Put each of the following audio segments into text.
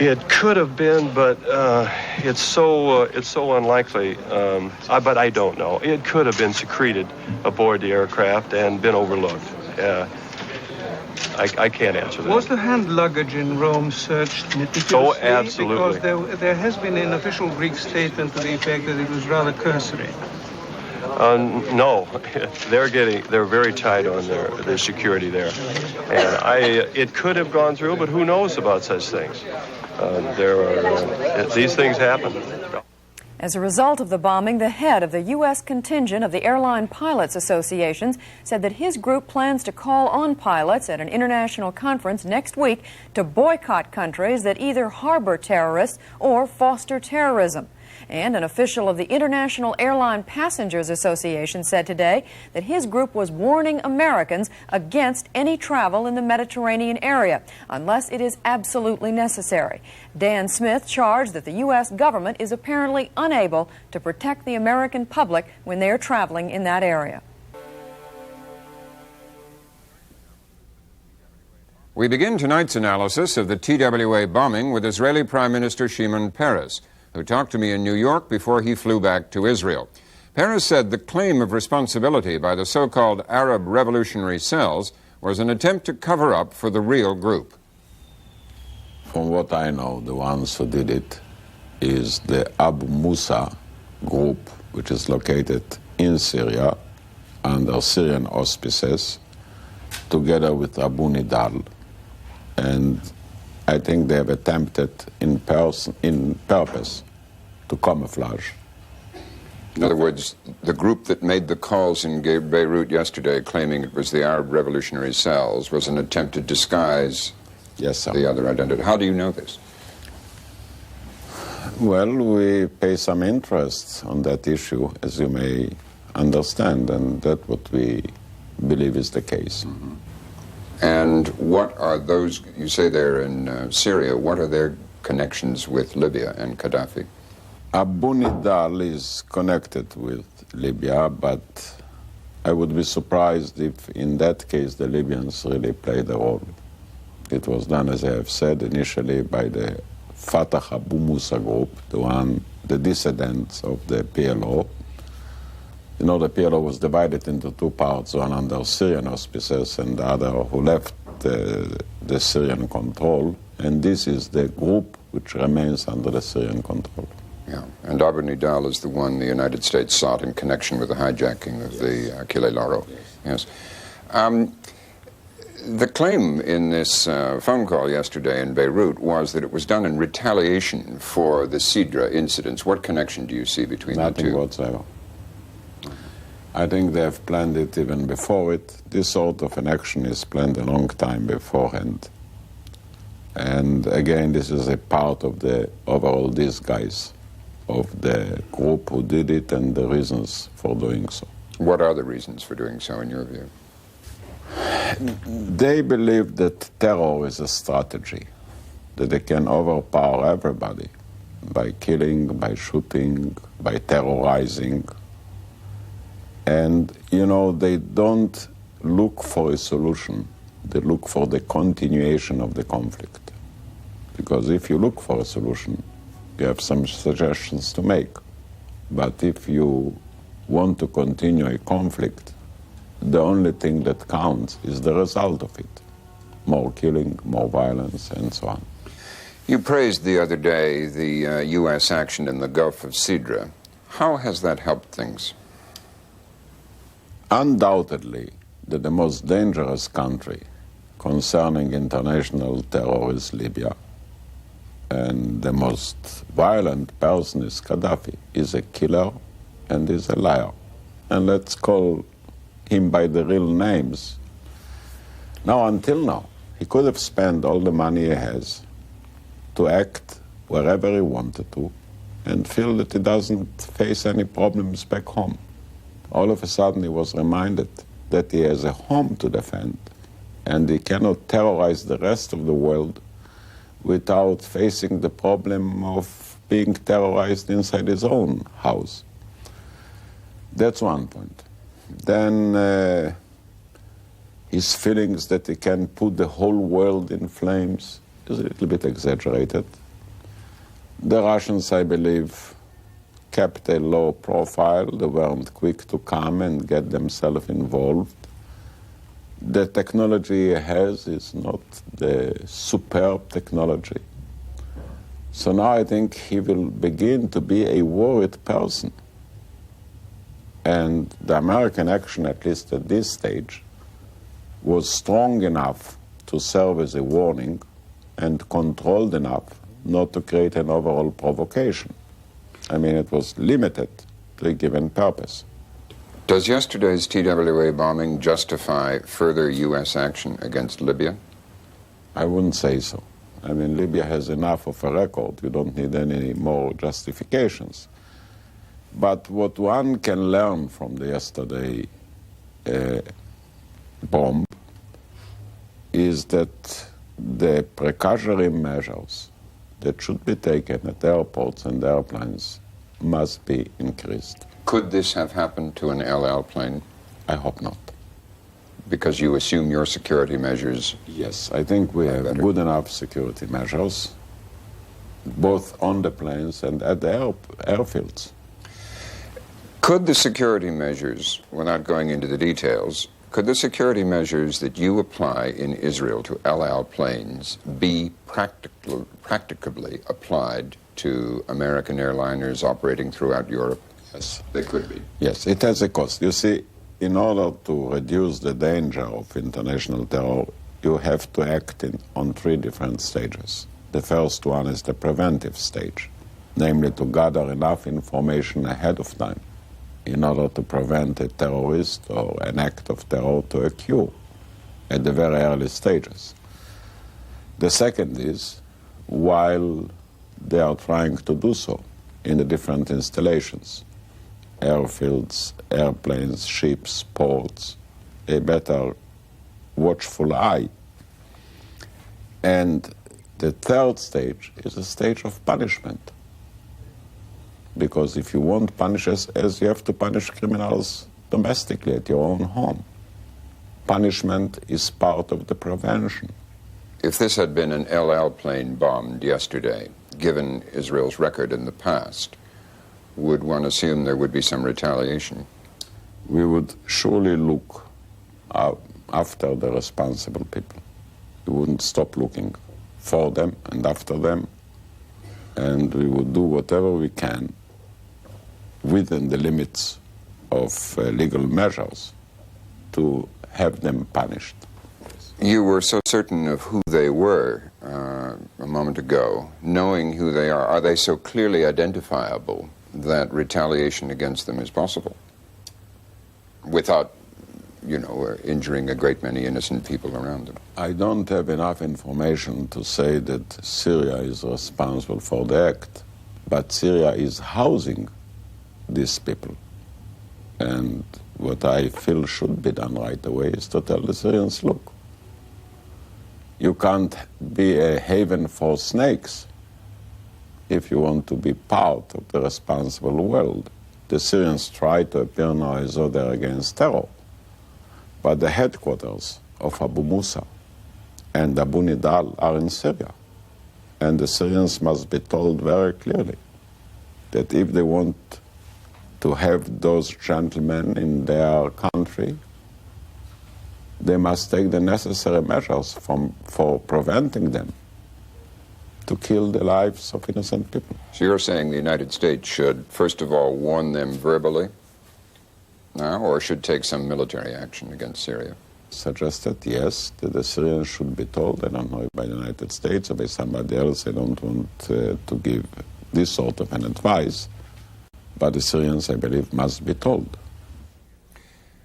It could have been, but it's so unlikely. But I don't know. It could have been secreted aboard the aircraft and been overlooked. I can't answer that. Was the hand luggage in Rome searched meticulously? Oh, absolutely. Because there has been an official Greek statement to the effect that it was rather cursory. No, they're very tight on their security there, and it could have gone through, but who knows about such things? These things happen. As a result of the bombing, the head of the U.S. contingent of the Airline Pilots Associations said that his group plans to call on pilots at an international conference next week to boycott countries that either harbor terrorists or foster terrorism. And an official of the International Airline Passengers Association said today that his group was warning Americans against any travel in the Mediterranean area unless it is absolutely necessary. Dan Smith charged that the U.S. government is apparently unable to protect the American public when they are traveling in that area. We begin tonight's analysis of the TWA bombing with Israeli Prime Minister Shimon Peres, who talked to me in New York before he flew back to Israel. Peres said the claim of responsibility by the so-called Arab revolutionary cells was an attempt to cover up for the real group. From what I know, the ones who did it is the Abu Musa group, which is located in Syria under Syrian auspices, together with Abu Nidal. And I think they have attempted in purpose to camouflage. In other words, the group that made the calls in Beirut yesterday claiming it was the Arab revolutionary cells was an attempt to disguise the other identity. How do you know this? Well, we pay some interest on that issue, as you may understand, and that's what we believe is the case. Mm-hmm. And what are those, you say they're in Syria, what are their connections with Libya and Gaddafi? Abu Nidal is connected with Libya, but I would be surprised if in that case the Libyans really played a role. It was done, as I have said, initially by the Fatah Abu Musa group, the dissidents of the PLO. You know, the PLO was divided into two parts, one under Syrian auspices and the other who left the Syrian control. And this is the group which remains under the Syrian control. Yeah, and Abu Nidal is the one the United States sought in connection with the hijacking of the MacNeil-Lehrer. Yes. The claim in this phone call yesterday in Beirut was that it was done in retaliation for the Sidra incidents. What connection do you see between the two? Nothing whatsoever. I think they have planned it even before it. This sort of an action is planned a long time beforehand. And again, this is a part of the overall disguise of the group who did it and the reasons for doing so. What are the reasons for doing so, in your view? They believe that terror is a strategy, that they can overpower everybody by killing, by shooting, by terrorizing. And, you know, they don't look for a solution. They look for the continuation of the conflict. Because if you look for a solution, you have some suggestions to make. But if you want to continue a conflict, the only thing that counts is the result of it. More killing, more violence, and so on. You praised the other day the U.S. action in the Gulf of Sidra. How has that helped things? Undoubtedly, that the most dangerous country concerning international terror is Libya. And the most violent person is Gaddafi. He's a killer and he's a liar. And let's call him by the real names. Now, until now, he could have spent all the money he has to act wherever he wanted to and feel that he doesn't face any problems back home. All of a sudden, he was reminded that he has a home to defend and he cannot terrorize the rest of the world without facing the problem of being terrorized inside his own house. That's one point. Then his feelings that he can put the whole world in flames is a little bit exaggerated. The Russians, I believe, kept a low profile. They weren't quick to come and get themselves involved. The technology he has is not the superb technology. So now I think he will begin to be a worried person. And the American action, at least at this stage, was strong enough to serve as a warning and controlled enough not to create an overall provocation. I mean, it was limited to a given purpose. Does yesterday's TWA bombing justify further U.S. action against Libya? I wouldn't say so. I mean, Libya has enough of a record. You don't need any more justifications. But what one can learn from the yesterday bomb is that the precautionary measures that should be taken at airports and airplanes must be increased. Could this have happened to an LL plane? I hope not. Because you assume your security measures? Yes, I think we have good enough security measures, both on the planes and at the airfields. Could the security measures, without going into the details, could the security measures that you apply in Israel to LL planes be practicably applied to American airliners operating throughout Europe? Yes. They could be. Yes, it has a cost. You see, in order to reduce the danger of international terror, you have to act on three different stages. The first one is the preventive stage, namely to gather enough information ahead of time in order to prevent a terrorist or an act of terror to occur at the very early stages. The second is, while they are trying to do so in the different installations, airfields, airplanes, ships, ports, a better watchful eye. And the third stage is a stage of punishment. Because if you won't punish us, as you have to punish criminals domestically at your own home. Punishment is part of the prevention. If this had been an LL plane bombed yesterday, given Israel's record in the past, would one assume there would be some retaliation? We would surely look after the responsible people. We wouldn't stop looking for them and after them, and we would do whatever we can within the limits of legal measures to have them punished. You were so certain of who they were a moment ago. Knowing who they are they so clearly identifiable that retaliation against them is possible without, injuring a great many innocent people around them? I don't have enough information to say that Syria is responsible for the act, but Syria is housing these people. And what I feel should be done right away is to tell the Syrians, look, you can't be a haven for snakes if you want to be part of the responsible world. The Syrians try to appear now as though they're against terror, but the headquarters of Abu Musa and Abu Nidal are in Syria. And the Syrians must be told very clearly that if they want to have those gentlemen in their country, they must take the necessary measures for preventing them to kill the lives of innocent people. So you're saying the United States should, first of all, warn them verbally now, or should take some military action against Syria? Suggested, yes, that the Syrians should be told. I don't know if by the United States or by somebody else. I don't want to give this sort of an advice. But the Syrians, I believe, must be told.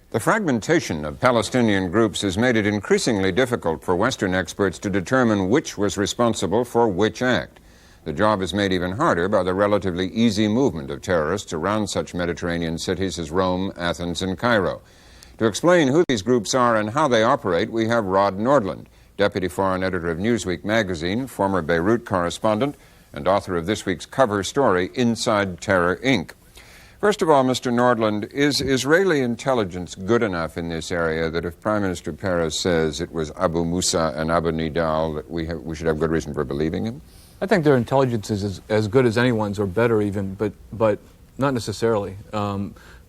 The fragmentation of Palestinian groups has made it increasingly difficult for Western experts to determine which was responsible for which act. The job is made even harder by the relatively easy movement of terrorists around such Mediterranean cities as Rome, Athens, and Cairo. To explain who these groups are and how they operate, we have Rod Nordland, Deputy Foreign Editor of Newsweek magazine, former Beirut correspondent, and author of this week's cover story, Inside Terror, Inc. First of all, Mr. Nordland, is Israeli intelligence good enough in this area that if Prime Minister Peres says it was Abu Musa and Abu Nidal, that we should have good reason for believing him? I think their intelligence is as good as anyone's, or better even, but not necessarily.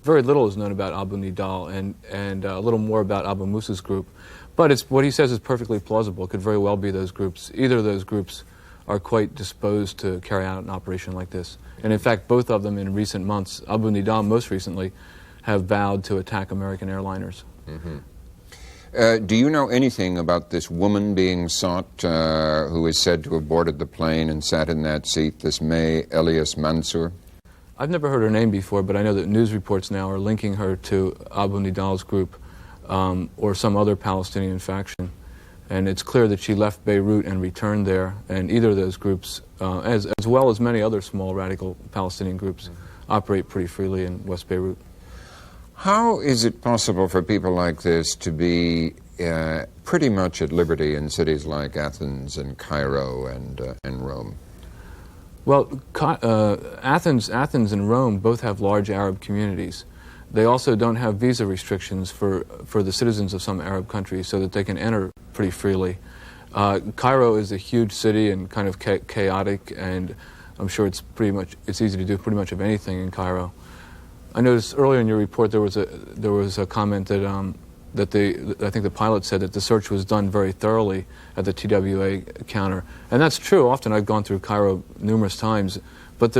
Very little is known about Abu Nidal, and a little more about Abu Musa's group. But what he says is perfectly plausible. It could very well be those groups. Either of those groups are quite disposed to carry out an operation like this. And in fact, both of them in recent months, Abu Nidal most recently, have vowed to attack American airliners. Mm-hmm. Do you know anything about this woman being sought who is said to have boarded the plane and sat in that seat, this May Elias Mansour? I've never heard her name before, but I know that news reports now are linking her to Abu Nidal's group or some other Palestinian faction. And it's clear that she left Beirut and returned there, and either of those groups, as well as many other small radical Palestinian groups, operate pretty freely in West Beirut. How is it possible for people like this to be pretty much at liberty in cities like Athens and Cairo and Rome? Well, Athens and Rome both have large Arab communities. They also don't have visa restrictions for the citizens of some Arab countries, so that they can enter pretty freely. Cairo is a huge city and kind of chaotic, and I'm sure it's easy to do pretty much of anything in Cairo. I noticed earlier in your report there was a comment that I think the pilot said that the search was done very thoroughly at the TWA counter, and that's true. Often I've gone through Cairo numerous times, but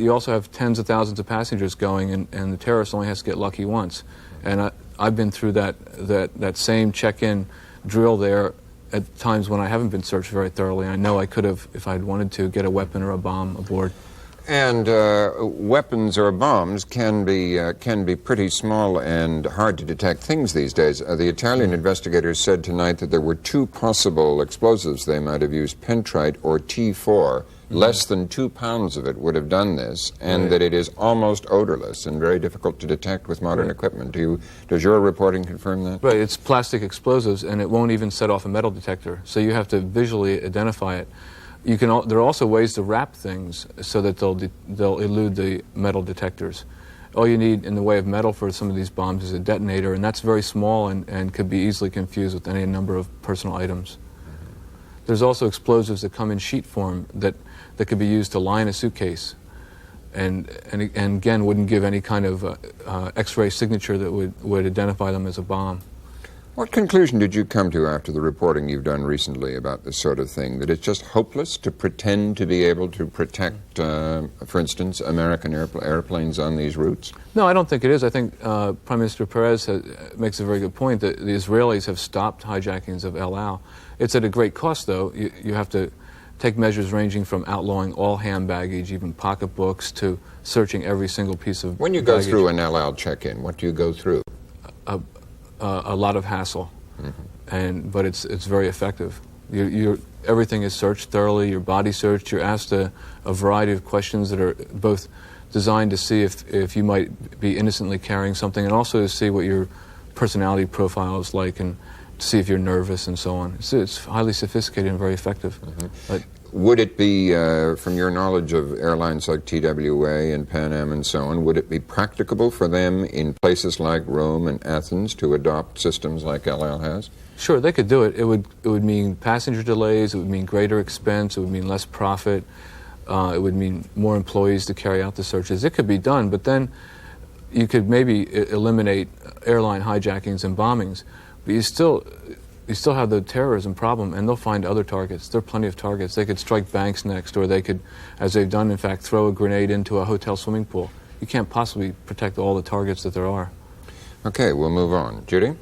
you also have tens of thousands of passengers going, and the terrorist only has to get lucky once. And I've been through that same check-in drill there at times when I haven't been searched very thoroughly. I know I could have, if I'd wanted to, get a weapon or a bomb aboard. And weapons or bombs can be pretty small and hard to detect things these days. The Italian investigators said tonight that there were 2 possible explosives they might have used, pentrite or T4. Less than 2 pounds of it would have done this, and that it is almost odorless and very difficult to detect with modern equipment. Does your reporting confirm that? Right, it's plastic explosives, and it won't even set off a metal detector, so you have to visually identify it. There are also ways to wrap things so that they'll elude the metal detectors. All you need in the way of metal for some of these bombs is a detonator, and that's very small and could be easily confused with any number of personal items. There's also explosives that come in sheet form that could be used to line a suitcase, and again wouldn't give any kind of X-ray signature that would identify them as a bomb. What conclusion did you come to after the reporting you've done recently about this sort of thing? That it's just hopeless to pretend to be able to protect, for instance, American airplanes on these routes? No, I don't think it is. I think Prime Minister Perez makes a very good point that the Israelis have stopped hijackings of El Al. It's at a great cost, though. You have to take measures ranging from outlawing all hand baggage, even pocketbooks, to searching every single piece of When you go through an El Al check-in, what do you go through? A lot of hassle, but it's very effective. Everything is searched thoroughly. Your body searched. You're asked a variety of questions that are both designed to see if you might be innocently carrying something, and also to see what your personality profile is like, and to see if you're nervous and so on. It's highly sophisticated and very effective. But would it be, from your knowledge of airlines like TWA and Pan Am and so on, would it be practicable for them in places like Rome and Athens to adopt systems like El Al has? Sure, they could do it. It would mean passenger delays. It would mean greater expense. It would mean less profit. It would mean more employees to carry out the searches. It could be done, but then you could maybe eliminate airline hijackings and bombings. But you still have the terrorism problem, and they'll find other targets. There are plenty of targets. They could strike banks next, or they could, as they've done, in fact, throw a grenade into a hotel swimming pool. You can't possibly protect all the targets that there are. Okay, we'll move on. Judy?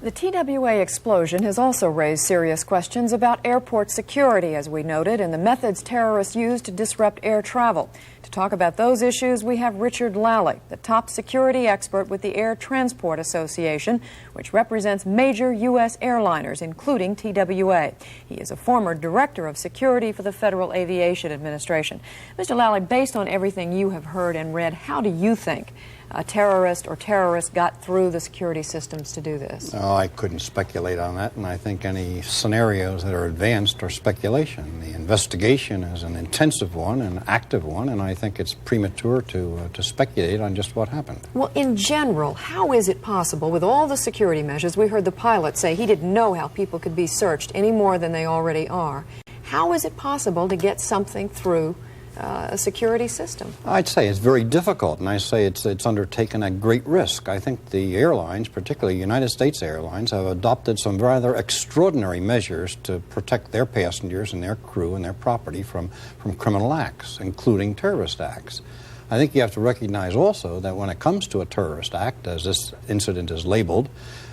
The TWA explosion has also raised serious questions about airport security, as we noted, and the methods terrorists used to disrupt air travel. To talk about those issues, we have Richard LALLY, the top security expert with the Air Transport Association, which represents major U.S. airliners, including TWA. He is a former director of security for the Federal Aviation Administration. Mr. LALLY, based on everything you have heard and read, how do you think a terrorist or terrorists got through the security systems to do this? Oh, I couldn't speculate on that, and I think any scenarios that are advanced are speculation. The investigation is an intensive one, an active one, and I think it's premature to speculate on just what happened. Well, in general, how is it possible, with all the security measures, we heard the pilot say he didn't know how people could be searched any more than they already are. How is it possible to get something through a security system? I'd say it's very difficult, and I say it's undertaken at great risk. I think the airlines, particularly United States Airlines, have adopted some rather extraordinary measures to protect their passengers and their crew and their property from criminal acts, including terrorist acts. I think you have to recognize also that when it comes to a terrorist act, as this incident is labeled,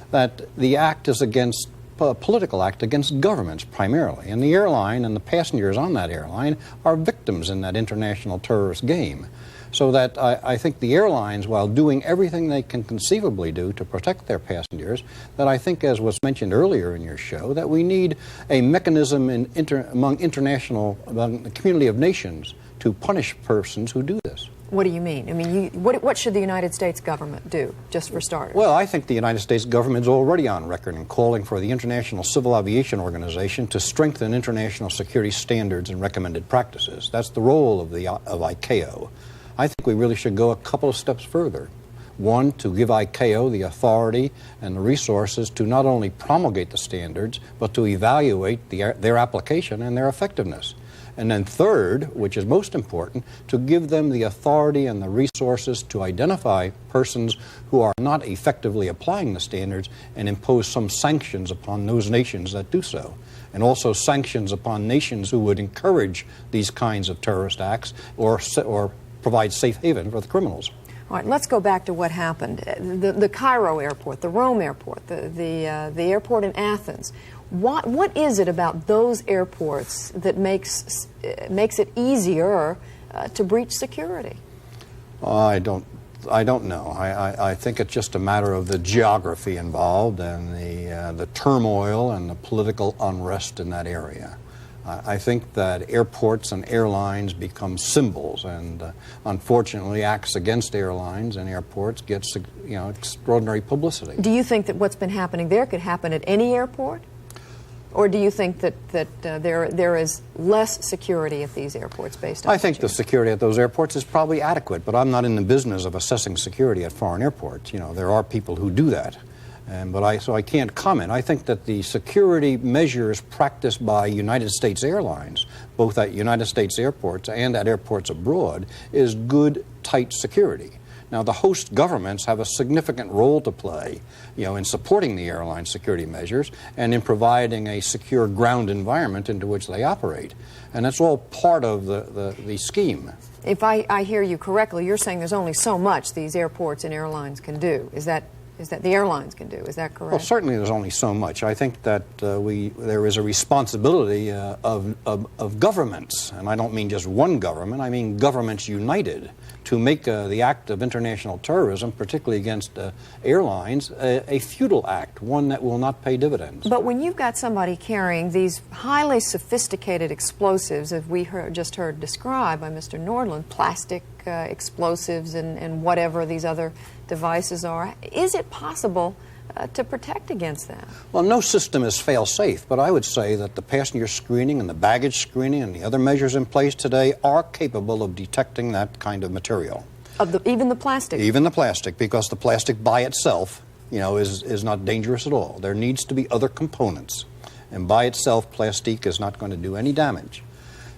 that the act is against a political act against governments primarily, and the airline and the passengers on that airline are victims in that international terrorist game. So that I think the airlines, while doing everything they can conceivably do to protect their passengers, that I think, as was mentioned earlier in your show, that we need a mechanism among the community of nations to punish persons who do this. What do you mean? I mean, what should the United States government do, just for starters? Well, I think the United States government is already on record in calling for the International Civil Aviation Organization to strengthen international security standards and recommended practices. That's the role of ICAO. I think we really should go a couple of steps further. One, to give ICAO the authority and the resources to not only promulgate the standards, but to evaluate their application and their effectiveness. And then third, which is most important, to give them the authority and the resources to identify persons who are not effectively applying the standards and impose some sanctions upon those nations that do so. And also sanctions upon nations who would encourage these kinds of terrorist acts or provide safe haven for the criminals. All right, let's go back to what happened. The Cairo airport, the Rome airport, the airport in Athens. What is it about those airports that makes it easier to breach security? I don't know. I think it's just a matter of the geography involved and the turmoil and the political unrest in that area. I think that airports and airlines become symbols, and unfortunately, acts against airlines and airports gets extraordinary publicity. Do you think that what's been happening there could happen at any airport? Or do you think that there is less security at these airports based on I think the security at those airports is probably adequate, but I'm not in the business of assessing security at foreign airports. You know, there are people who do that, so I can't comment. I think that the security measures practiced by United States Airlines, both at United States airports and at airports abroad, is good, tight security. Now, the host governments have a significant role to play, in supporting the airline security measures and in providing a secure ground environment into which they operate. And that's all part of the scheme. If I hear you correctly, you're saying there's only so much these airports and airlines can do. Is that the airlines can do? Is that correct? Well, certainly there's only so much. I think that there is a responsibility of governments, and I don't mean just one government, I mean governments united, to make the act of international terrorism, particularly against airlines, a futile act, one that will not pay dividends. But when you've got somebody carrying these highly sophisticated explosives, as we just heard described by Mr. Nordland, plastic explosives and whatever these other devices are, is it possible to protect against that? Well, no system is fail-safe, but I would say that the passenger screening and the baggage screening and the other measures in place today are capable of detecting that kind of material. Even the plastic? Even the plastic, because the plastic by itself, is not dangerous at all. There needs to be other components, and by itself, plastique is not going to do any damage.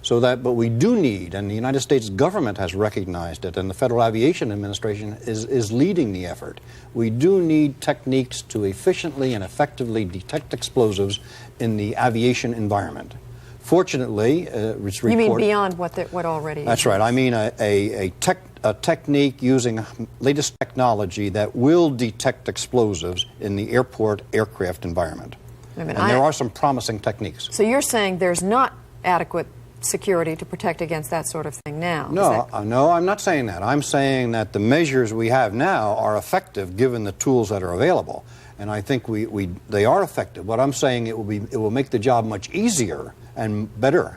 But we do need, and the United States government has recognized it, and the Federal Aviation Administration is leading the effort. We do need techniques to efficiently and effectively detect explosives in the aviation environment. Fortunately, it's reported... You mean beyond what already is? That's right. I mean a technique using latest technology that will detect explosives in the aircraft environment. And there are some promising techniques. So you're saying there's not adequate security to protect against that sort of thing now? No, I'm not saying that. I'm saying that the measures we have now are effective given the tools that are available, and I think they are effective. What I'm saying, it will make the job much easier and better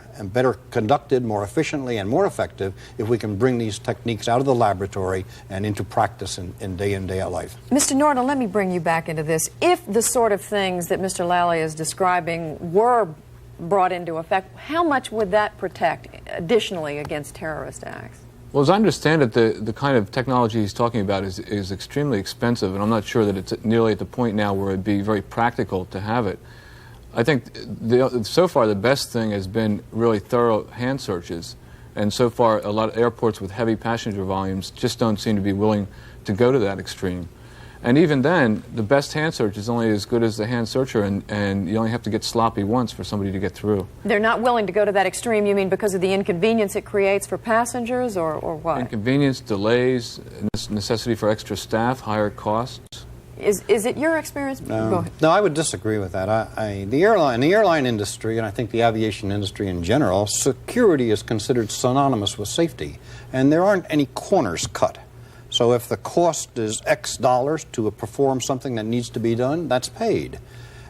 conducted, more efficiently and more effective if we can bring these techniques out of the laboratory and into practice in day out life. Mr. Nordal, let me bring you back into this. If the sort of things that Mr. LALLY is describing were brought into effect, how much would that protect additionally against terrorist acts? Well, as I understand it, the kind of technology he's talking about is extremely expensive, and I'm not sure that it's nearly at the point now where it'd be very practical to have it. I think so far the best thing has been really thorough hand searches. And so far, a lot of airports with heavy passenger volumes just don't seem to be willing to go to that extreme. And even then, the best hand search is only as good as the hand searcher, and you only have to get sloppy once for somebody to get through. They're not willing to go to that extreme, you mean because of the inconvenience it creates for passengers, or what? Inconvenience, delays, necessity for extra staff, higher costs. Is it your experience? Go ahead. No, I would disagree with that. The airline industry, and I think the aviation industry in general, security is considered synonymous with safety, and there aren't any corners cut. So if the cost is X dollars to perform something that needs to be done, that's paid.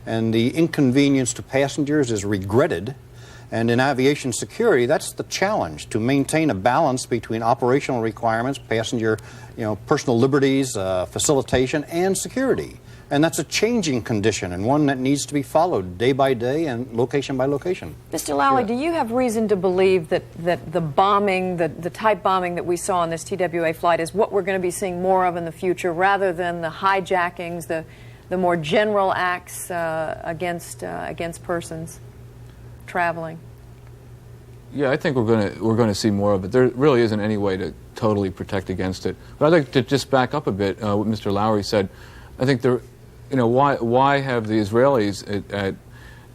And the inconvenience to passengers is regretted. And in aviation security, that's the challenge, to maintain a balance between operational requirements, passenger, personal liberties, facilitation, and security. And that's a changing condition, and one that needs to be followed day by day and location by location. Mr. Lally, do you have reason to believe that the bombing, the type bombing that we saw on this TWA flight is what we're going to be seeing more of in the future, rather than the hijackings, the more general acts against persons traveling? Yeah, I think we're going to see more of it. There really isn't any way to totally protect against it. But I'd like to just back up a bit what Mr. Lowry said. I think why have the Israelis at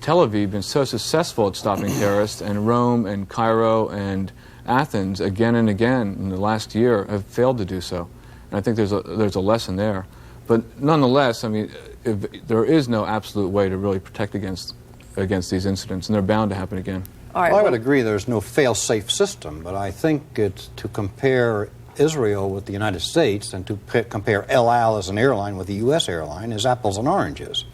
Tel Aviv been so successful at stopping terrorists, and Rome and Cairo and Athens again and again in the last year have failed to do so? And I think there's a lesson there. But nonetheless, I mean, there is no absolute way to really protect against these incidents, and they're bound to happen again. All right, well, I would agree there's no fail-safe system, but I think to compare Israel with the United States and to compare El Al as an airline with the U.S. airline is apples and oranges.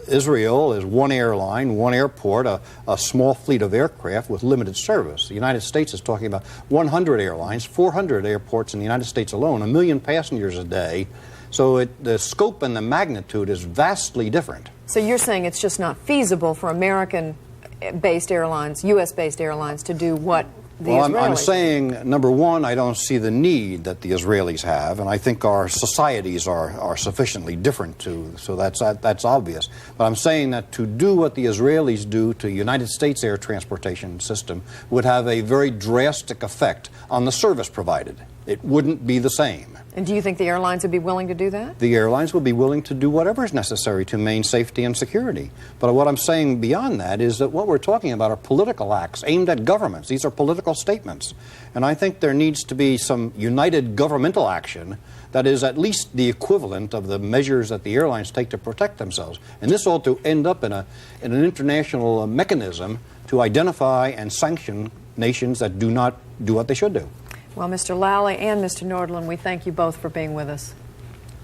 Israel is one airline, one airport, a small fleet of aircraft with limited service. The United States is talking about 100 airlines, 400 airports in the United States alone, 1 million passengers a day. So the scope and the magnitude is vastly different. So you're saying it's just not feasible for American-based airlines, U.S.-based airlines, to do what the Israelis I'm saying, number one, I don't see the need that the Israelis have, and I think our societies are sufficiently different too, so that's obvious. But I'm saying that to do what the Israelis do to United States air transportation system would have a very drastic effect on the service provided. It wouldn't be the same. And do you think the airlines would be willing to do that? The airlines will be willing to do whatever is necessary to maintain safety and security. But what I'm saying beyond that is that what we're talking about are political acts aimed at governments. These are political statements. And I think there needs to be some united governmental action that is at least the equivalent of the measures that the airlines take to protect themselves. And this ought to end up in an international mechanism to identify and sanction nations that do not do what they should do. Well, Mr. Lally and Mr. Nordland, we thank you both for being with us.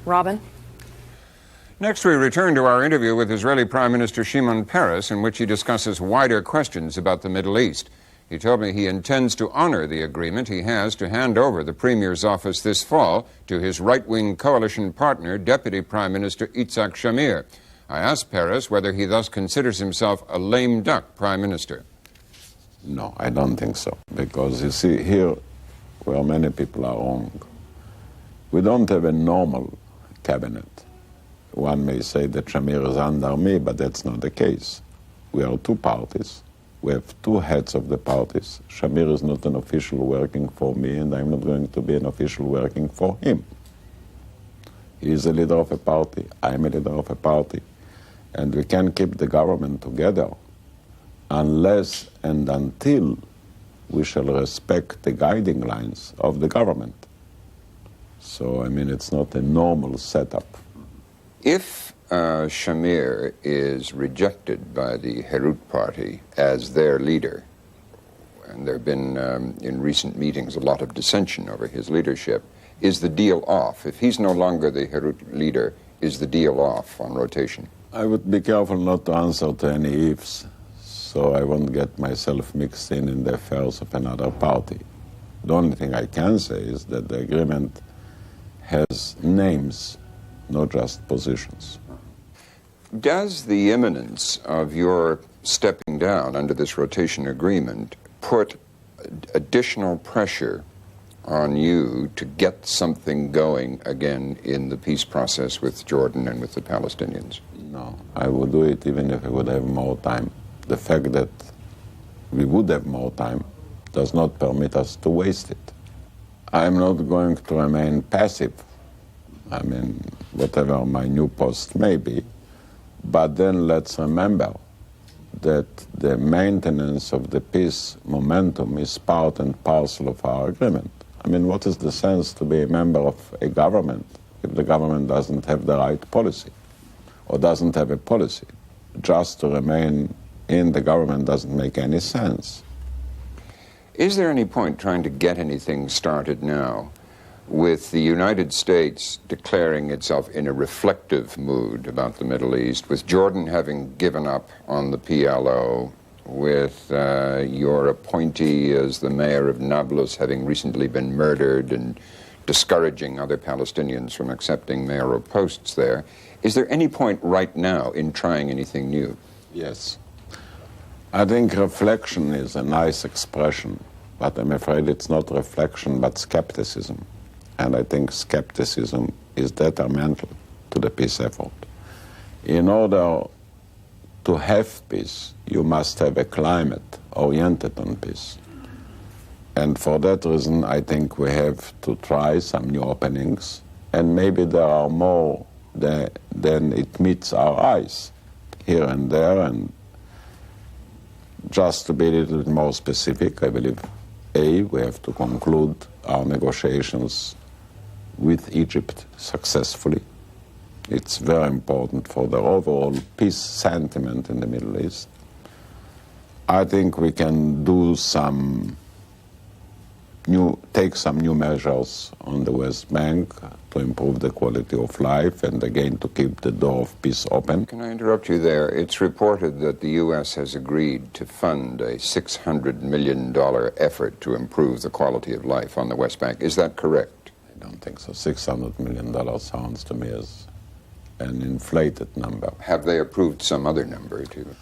Robin? Next, we return to our interview with Israeli Prime Minister Shimon Peres, in which he discusses wider questions about the Middle East. He told me he intends to honor the agreement he has to hand over the Premier's office this fall to his right-wing coalition partner, Deputy Prime Minister Yitzhak Shamir. I asked Peres whether he thus considers himself a lame duck Prime Minister. No, I don't think so, because you see here, where many people are wrong. We don't have a normal cabinet. One may say that Shamir is under me, but that's not the case. We are two parties. We have two heads of the parties. Shamir is not an official working for me, and I'm not going to be an official working for him. He is a leader of a party. I'm a leader of a party. And we can keep the government together unless and until we shall respect the guiding lines of the government. So, I mean, it's not a normal setup. If Shamir is rejected by the Herut party as their leader, and there have been, in recent meetings, a lot of dissension over his leadership, is the deal off? If he's no longer the Herut leader, is the deal off on rotation? I would be careful not to answer to any ifs, so I won't get myself mixed in the affairs of another party. The only thing I can say is that the agreement has names, not just positions. Does the imminence of your stepping down under this rotation agreement put additional pressure on you to get something going again in the peace process with Jordan and with the Palestinians? No, I would do it even if I would have more time. The fact that we would have more time does not permit us to waste it. I'm not going to remain passive. I mean, whatever my new post may be. But then let's remember that the maintenance of the peace momentum is part and parcel of our agreement. I mean, what is the sense to be a member of a government if the government doesn't have the right policy or doesn't have a policy? Just to remain in the government doesn't make any sense. Is there any point trying to get anything started now with the United States declaring itself in a reflective mood about the Middle East, with Jordan having given up on the PLO, with your appointee as the mayor of Nablus having recently been murdered and discouraging other Palestinians from accepting mayoral posts there? Is there any point right now in trying anything new? Yes. I think reflection is a nice expression, but I'm afraid it's not reflection but skepticism. And I think skepticism is detrimental to the peace effort. In order to have peace, you must have a climate oriented on peace. And for that reason, I think we have to try some new openings, and maybe there are more than it meets our eyes here and there. And just to be a little bit more specific, I believe, we have to conclude our negotiations with Egypt successfully. It's very important for the overall peace sentiment in the Middle East. I think we can do take some new measures on the West Bank to improve the quality of life and again to keep the door of peace open. Can I interrupt you there? It's reported that the U.S. has agreed to fund a $600 million effort to improve the quality of life on the West Bank. Is that correct? I don't think so. $600 million sounds to me as an inflated number. Have they approved some other number too?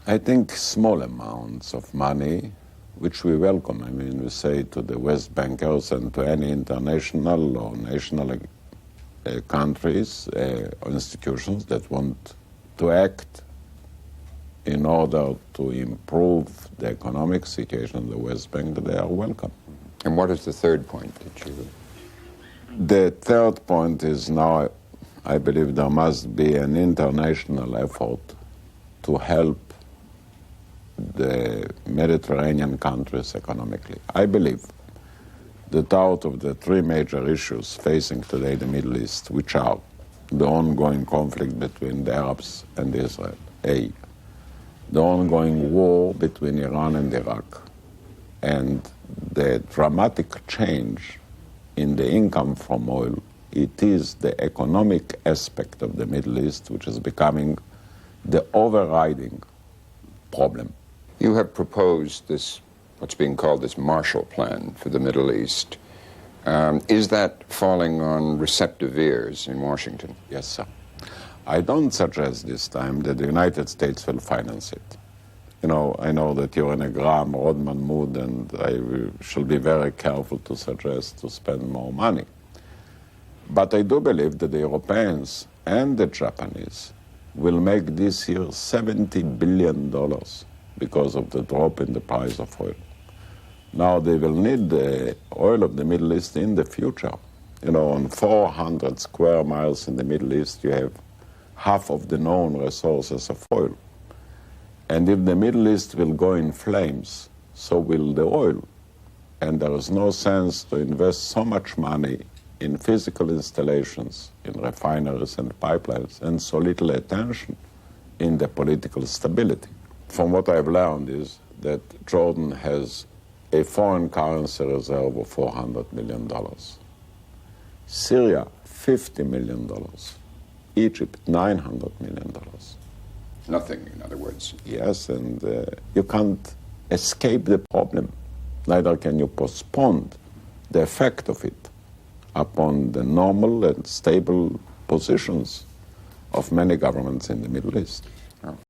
I think small amounts of money, which we welcome. I mean, we say to the West Bankers and to any international or national countries or institutions that want to act in order to improve the economic situation of the West Bank, that they are welcome. And what is the third point that you... The third point is now, I believe there must be an international effort to help the Mediterranean countries economically. I believe that out of the three major issues facing today the Middle East, which are the ongoing conflict between the Arabs and Israel, the ongoing war between Iran and Iraq, and the dramatic change in the income from oil, it is the economic aspect of the Middle East which is becoming the overriding problem. You have proposed this, what's being called this Marshall Plan for the Middle East. Is that falling on receptive ears in Washington? Yes, sir. I don't suggest this time that the United States will finance it. You know, I know that you're in a Graham Rodman mood, and I shall be very careful to suggest to spend more money. But I do believe that the Europeans and the Japanese will make this year $70 billion because of the drop in the price of oil. Now they will need the oil of the Middle East in the future. You know, on 400 square miles in the Middle East, you have half of the known resources of oil. And if the Middle East will go in flames, so will the oil. And there is no sense to invest so much money in physical installations, in refineries and pipelines, and so little attention in the political stability. From what I've learned is that Jordan has a foreign currency reserve of $400 million. Syria, $50 million. Egypt, $900 million. Nothing, in other words. Yes, and you can't escape the problem. Neither can you postpone the effect of it upon the normal and stable positions of many governments in the Middle East.